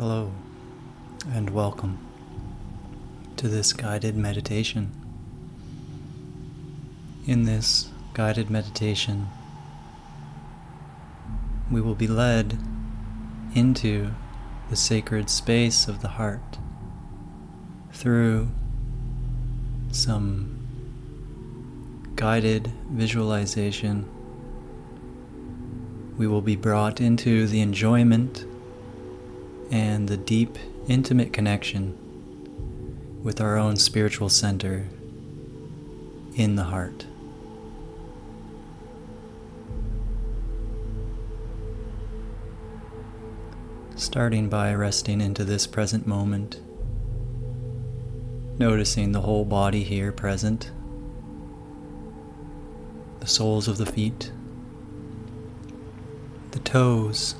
Hello, and welcome to this guided meditation. In this guided meditation, we will be led into the sacred space of the heart through some guided visualization. We will be brought into the enjoyment and the deep, intimate connection with our own spiritual center in the heart. Starting by resting into this present moment, noticing the whole body here present, the soles of the feet, the toes,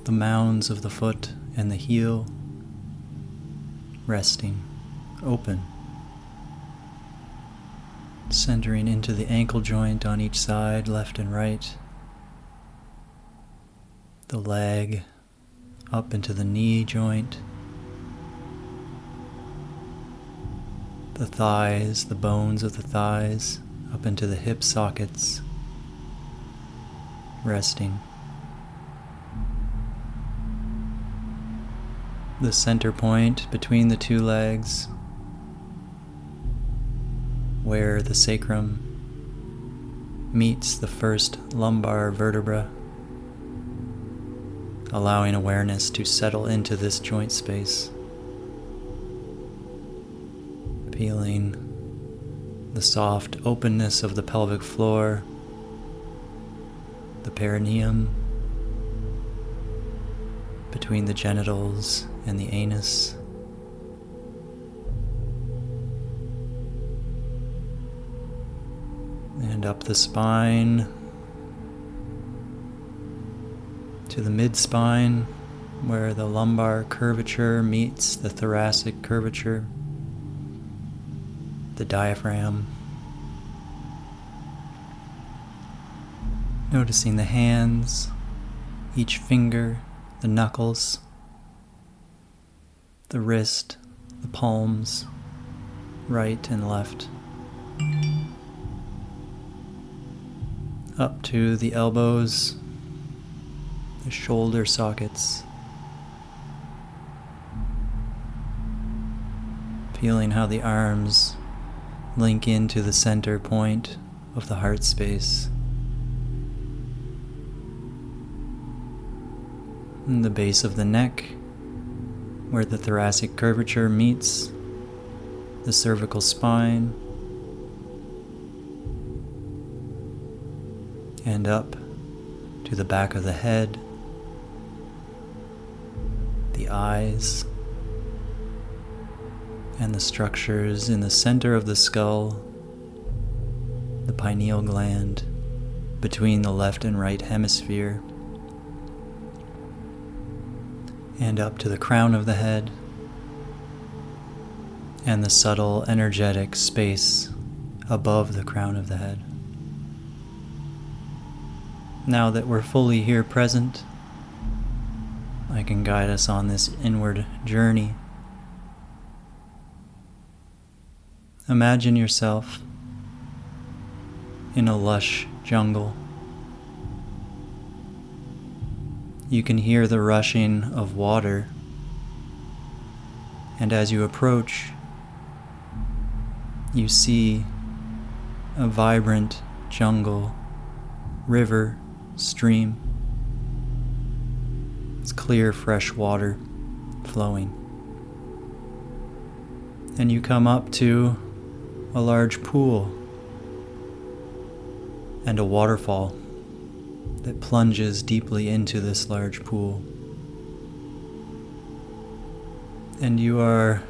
the mounds of the foot and the heel, resting, open, centering into the ankle joint on each side, left and right, the leg up into the knee joint, the thighs, the bones of the thighs up into the hip sockets, resting. The center point between the two legs, where the sacrum meets the first lumbar vertebra, allowing awareness to settle into this joint space, feeling the soft openness of the pelvic floor, the perineum, between the genitals and the anus, and up the spine to the mid-spine, where the lumbar curvature meets the thoracic curvature, the diaphragm. Noticing the hands, each finger, the knuckles, the wrist, the palms, right and left, up to the elbows, the shoulder sockets, feeling how the arms link into the center point of the heart space. And the base of the neck, where the thoracic curvature meets the cervical spine, and up to the back of the head, the eyes, and the structures in the center of the skull, the pineal gland between the left and right hemisphere, and up to the crown of the head, and the subtle energetic space above the crown of the head. Now that we're fully here present, I can guide us on this inward journey. Imagine yourself in a lush jungle. You can hear the rushing of water, and as you approach, you see a vibrant jungle, river, stream. It's clear, fresh water flowing. And you come up to a large pool and a waterfall that plunges deeply into this large pool. And you are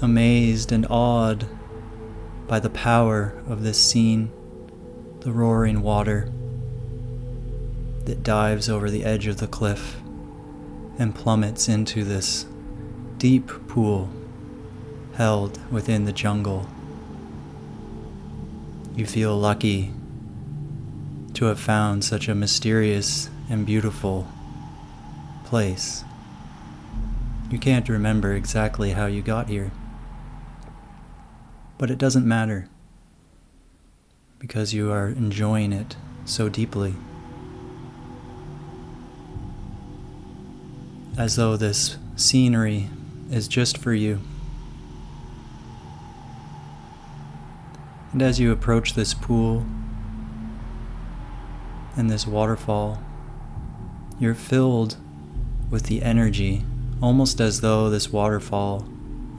amazed and awed by the power of this scene, the roaring water that dives over the edge of the cliff and plummets into this deep pool held within the jungle. You feel lucky to have found such a mysterious and beautiful place. You can't remember exactly how you got here, but it doesn't matter because you are enjoying it so deeply. As though this scenery is just for you. And as you approach this pool and this waterfall, you're filled with the energy, almost as though this waterfall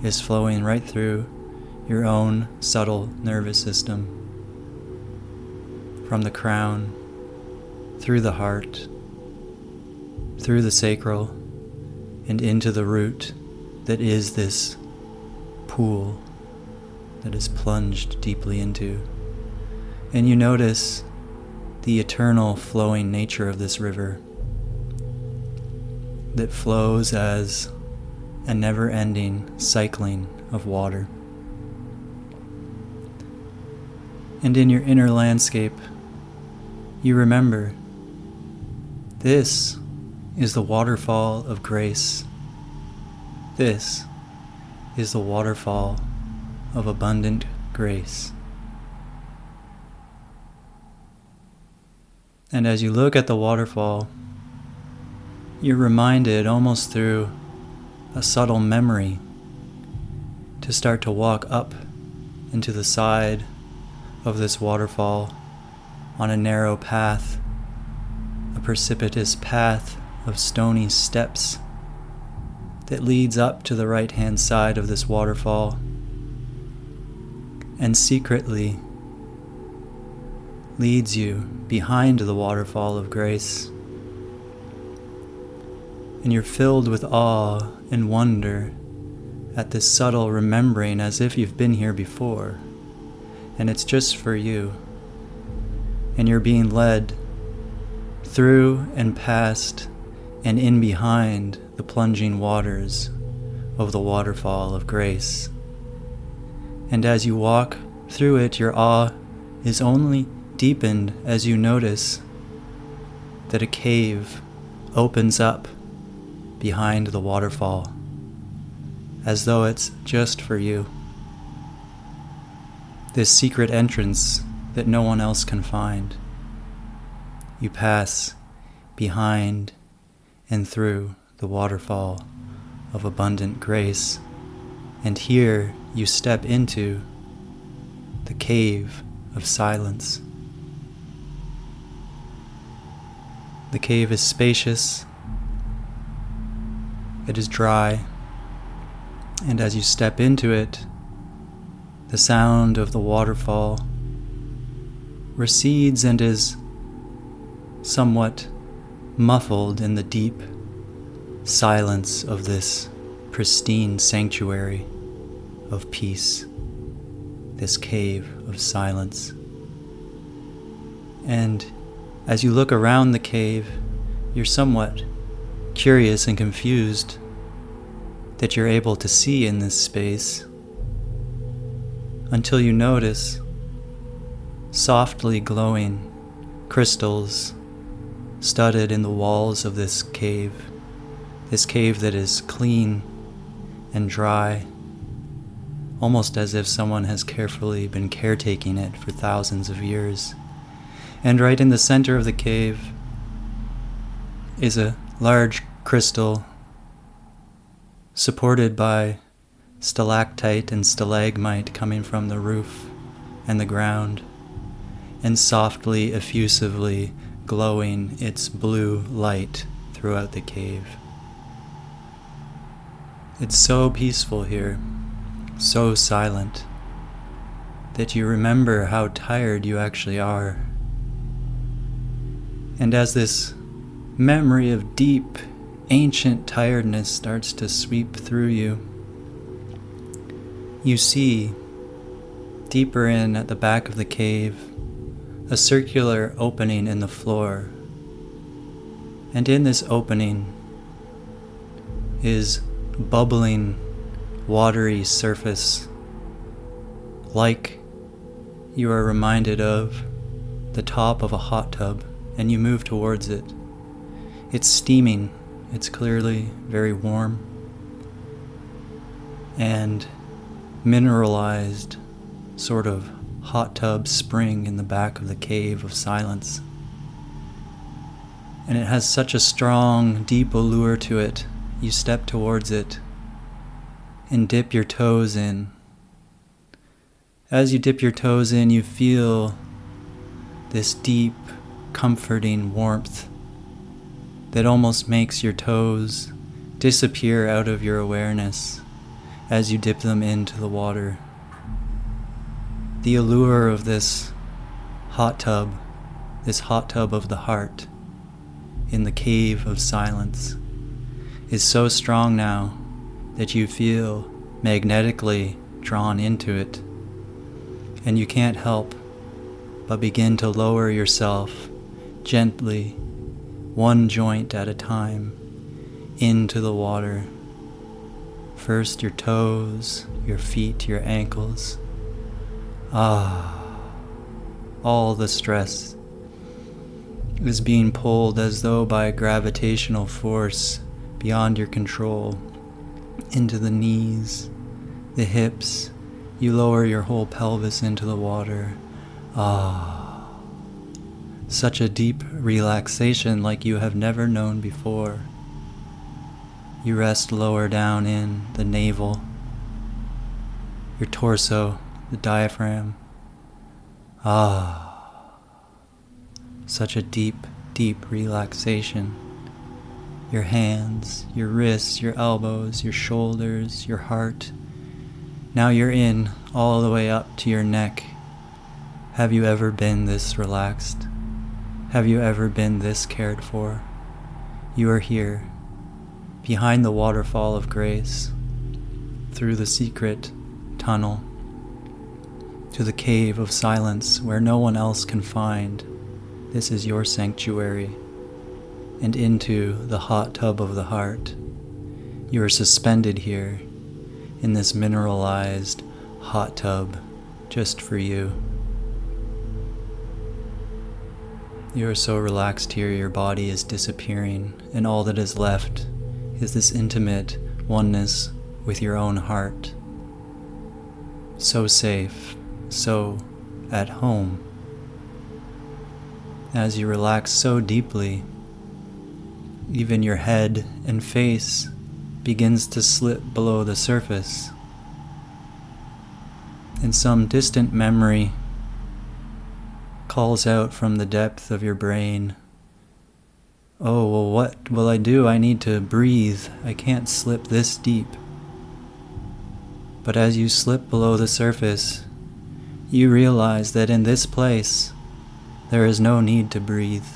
is flowing right through your own subtle nervous system, from the crown, through the heart, through the sacral, and into the root that is this pool that is plunged deeply into. And you notice the eternal flowing nature of this river that flows as a never-ending cycling of water. And in your inner landscape, you remember, this is the waterfall of grace. This is the waterfall of abundant grace. And as you look at the waterfall, you're reminded almost through a subtle memory to start to walk up into the side of this waterfall on a narrow path, a precipitous path of stony steps that leads up to the right-hand side of this waterfall, and secretly leads you behind the waterfall of grace. And you're filled with awe and wonder at this subtle remembering as if you've been here before, and it's just for you. And you're being led through and past and in behind the plunging waters of the waterfall of grace. And as you walk through it, your awe is only deepened as you notice that a cave opens up behind the waterfall, as though it's just for you. This secret entrance that no one else can find. You pass behind and through the waterfall of abundant grace, and here you step into the cave of silence. The cave is spacious, it is dry, and as you step into it, the sound of the waterfall recedes and is somewhat muffled in the deep silence of this pristine sanctuary of peace, this cave of silence. And as you look around the cave, you're somewhat curious and confused that you're able to see in this space, until you notice softly glowing crystals studded in the walls of this cave that is clean and dry, almost as if someone has carefully been caretaking it for thousands of years. And right in the center of the cave is a large crystal supported by stalactite and stalagmite coming from the roof and the ground, and softly, effusively glowing its blue light throughout the cave. It's so peaceful here, so silent, that you remember how tired you actually are. And as this memory of deep, ancient tiredness starts to sweep through you, you see, deeper in at the back of the cave, a circular opening in the floor. And in this opening is bubbling, watery surface, like you are reminded of the top of a hot tub, and you move towards it, It's steaming. It's clearly very warm and mineralized, sort of hot tub spring in the back of the cave of silence. And it has such a strong, deep allure to it. You step towards it and dip your toes in. As you dip your toes in, you feel this deep, comforting warmth that almost makes your toes disappear out of your awareness as you dip them into the water. The allure of this hot tub of the heart in the cave of silence, is so strong now that you feel magnetically drawn into it, and you can't help but begin to lower yourself gently, one joint at a time, into the water. First your toes, your feet, your ankles. All the stress is being pulled as though by a gravitational force beyond your control into the knees, the hips. You lower your whole pelvis into the water. Such a deep relaxation like you have never known before. You rest lower down in the navel, your torso, the diaphragm. Such a deep, deep relaxation. Your hands, your wrists, your elbows, your shoulders, your heart. Now you're in all the way up to your neck. Have you ever been this relaxed? Have you ever been this cared for? You are here, behind the waterfall of grace, through the secret tunnel, to the cave of silence where no one else can find. This is your sanctuary, and into the hot tub of the heart. You are suspended here in this mineralized hot tub just for you. You are so relaxed here, your body is disappearing, and all that is left is this intimate oneness with your own heart. So safe, so at home. As you relax so deeply, even your head and face begins to slip below the surface. And some distant memory calls out from the depth of your brain, "Oh, well, what will I do? I need to breathe. I can't slip this deep." But as you slip below the surface, you realize that in this place, there is no need to breathe.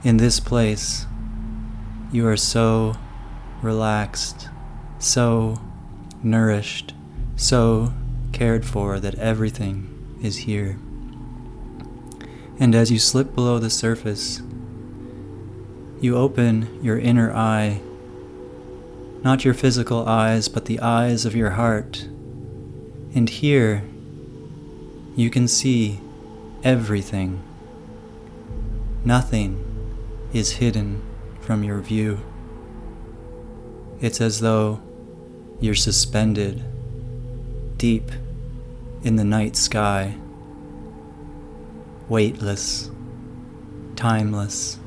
In this place, you are so relaxed, so nourished, so cared for that everything is here. And as you slip below the surface, you open your inner eye, not your physical eyes, but the eyes of your heart. And here, you can see everything. Nothing is hidden from your view. It's as though you're suspended deep in the night sky, weightless, timeless.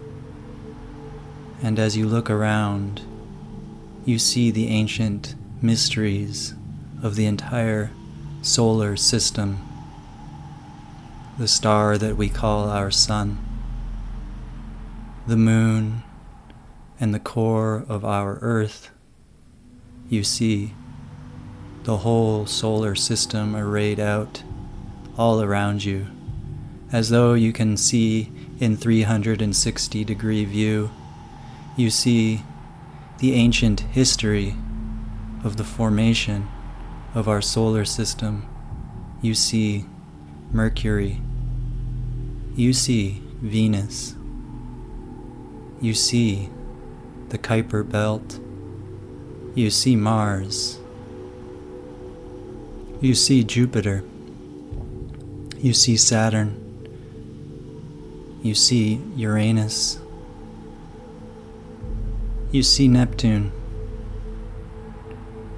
And as you look around, you see the ancient mysteries of the entire solar system, the star that we call our sun, the moon, and the core of our earth. You see the whole solar system arrayed out all around you, as though you can see in 360-degree view. You see the ancient history of the formation of our solar system. You see Mercury. You see Venus. You see the Kuiper Belt. You see Mars. You see Jupiter. You see Saturn. You see Uranus. You see Neptune.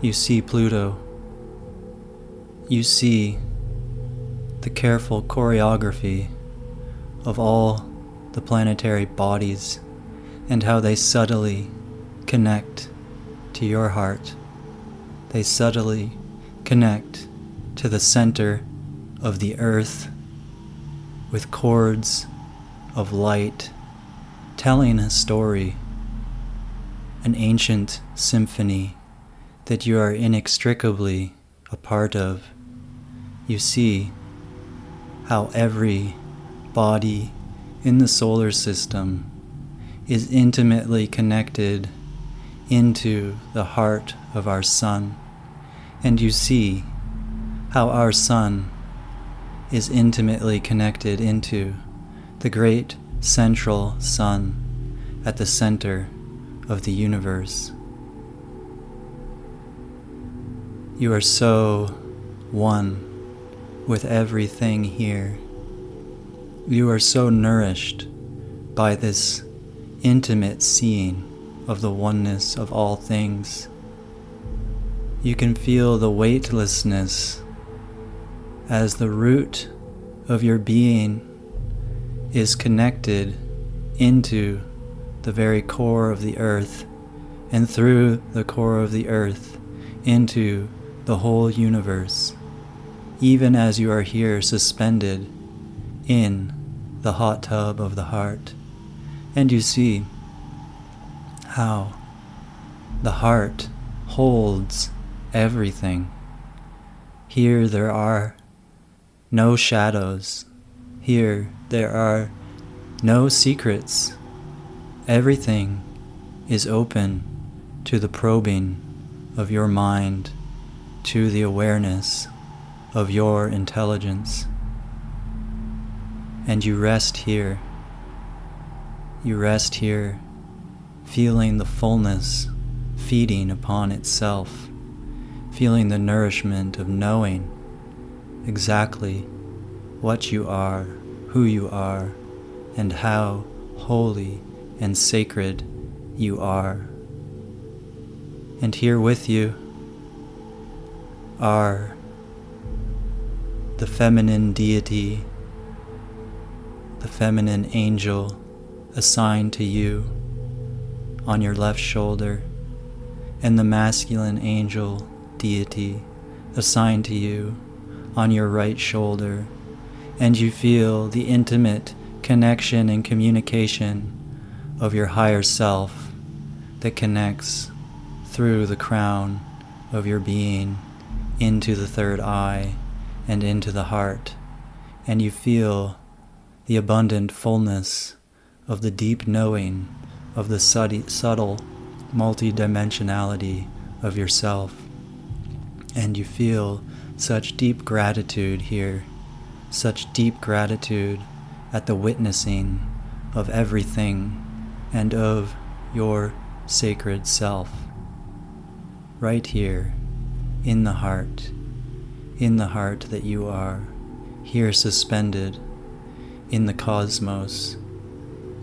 You see Pluto. You see the careful choreography of all the planetary bodies and how they subtly connect to your heart. They subtly connect to the center of the earth with chords of light telling a story, an ancient symphony that you are inextricably a part of. You see how every body in the solar system is intimately connected into the heart of our sun, and you see how our sun is intimately connected into the great central sun at the center of the universe. You are so one with everything here. You are so nourished by this intimate seeing of the oneness of all things. You can feel the weightlessness as the root of your being is connected into the very core of the earth, and through the core of the earth into the whole universe, even as you are here suspended in the hot tub of the heart. And you see how the heart holds everything. Here there are no shadows. Here there are no secrets. Everything is open to the probing of your mind, to the awareness of your intelligence. And you rest here. You rest here, feeling the fullness feeding upon itself, feeling the nourishment of knowing exactly what you are, who you are, and how holy and sacred you are. And here with you are the feminine deity, the feminine angel assigned to you on your left shoulder, and the masculine angel deity assigned to you on your right shoulder. And you feel the intimate connection and communication of your higher self that connects through the crown of your being into the third eye and into the heart. And you feel the abundant fullness of the deep knowing of the subtle multidimensionality of yourself. And you feel such deep gratitude here, such deep gratitude at the witnessing of everything and of your sacred self, right here in the heart that you are, here suspended in the cosmos,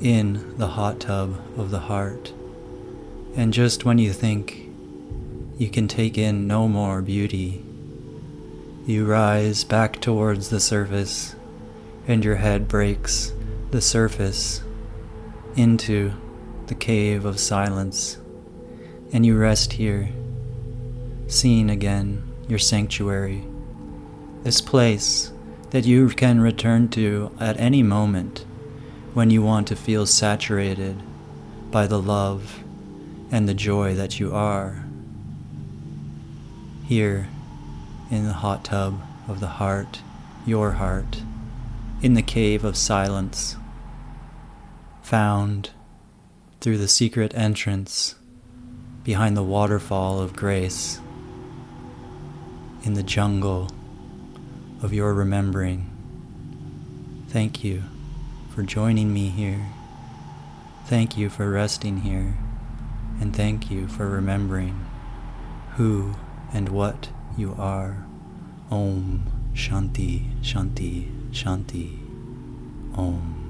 in the hot tub of the heart. And just when you think you can take in no more beauty, you rise back towards the surface, and your head breaks the surface into the cave of silence, and you rest here, seeing again your sanctuary, this place that you can return to at any moment when you want to feel saturated by the love and the joy that you are. Here in the hot tub of the heart, your heart, in the cave of silence, found through the secret entrance behind the waterfall of grace, in the jungle of your remembering. Thank you for joining me here. Thank you for resting here. And thank you for remembering who and what you are. Om Shanti Shanti Shanti Om.